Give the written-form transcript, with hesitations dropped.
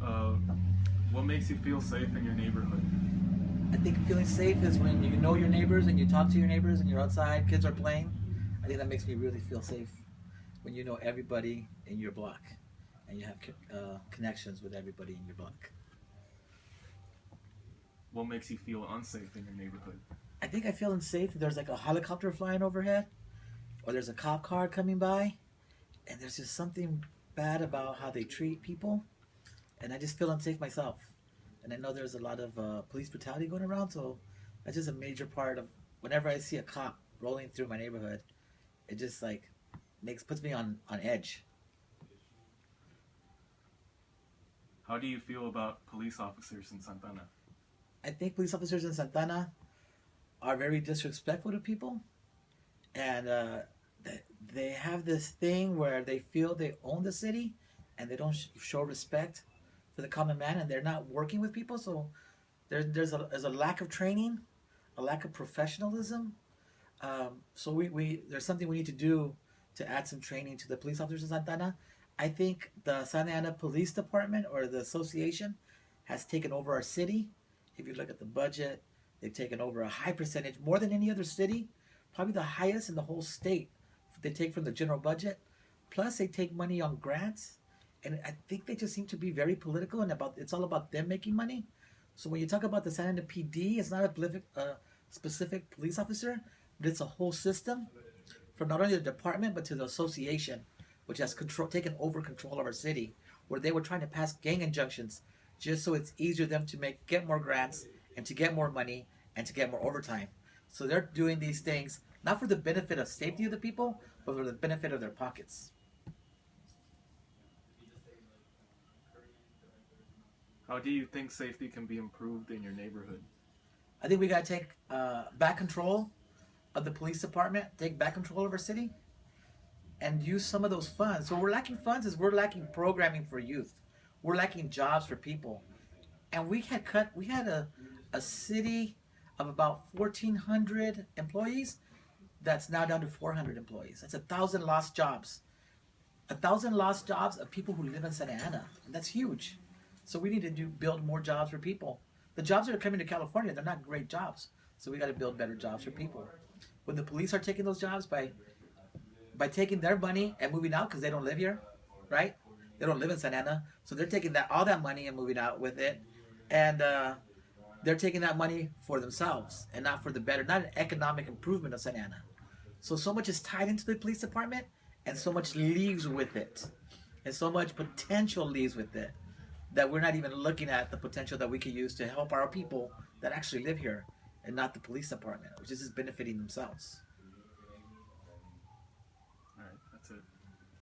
Uh, what makes you feel safe in your neighborhood? I think feeling safe is when you know your neighbors and you talk to your neighbors and you're outside, kids are playing. I think that makes me really feel safe when you know everybody in your block and you have connections with everybody in your block. What makes you feel unsafe in your neighborhood? I think I feel unsafe if there's like a helicopter flying overhead or there's a cop car coming by and there's just something bad about how they treat people. And I just feel unsafe myself. And I know there's a lot of police brutality going around, so that's just a major part of whenever I see a cop rolling through my neighborhood, it just like makes puts me on edge. How do you feel about police officers in Santana? I think police officers in Santana are very disrespectful to people, and they have this thing where they feel they own the city, and they don't show respect for the common man, and they're not working with people. So there's a lack of training, a lack of professionalism. So we there's something we need to do to add some training to the police officers in Santana. I think the Santa Ana Police Department or the association has taken over our city. If you look at the budget, they've taken over a high percentage, more than any other city, probably the highest in the whole state. They take from the general budget. Plus, they take money on grants, and I think they just seem to be very political and about it's all about them making money. So when you talk about the Santa Ana PD, it's not a specific police officer, but it's a whole system from not only the department but to the association, which has taken over control of our city, where they were trying to pass gang injunctions just so it's easier for them to get more grants and to get more money and to get more overtime. So they're doing these things not for the benefit of safety of the people, but for the benefit of their pockets. How do you think safety can be improved in your neighborhood? I think we got to take back control of the police department, take back control of our city, and use some of those funds. So we're lacking funds is we're lacking programming for youth. We're lacking jobs for people. And we had a city of about 1,400 employees that's now down to 400 employees. That's 1,000 lost jobs. 1,000 lost jobs of people who live in Santa Ana. And that's huge. So we need to build more jobs for people. The jobs that are coming to California, they're not great jobs. So we got to build better jobs for people. When the police are taking those jobs by taking their money and moving out because they don't live here, right? They don't live in Santa Ana, so they're taking that all that money and moving out with it, and they're taking that money for themselves and not for the better, not an economic improvement of Santa Ana. So much is tied into the police department, and so much leaves with it, and so much potential leaves with it that we're not even looking at the potential that we could use to help our people that actually live here, and not the police department, which is just benefiting themselves.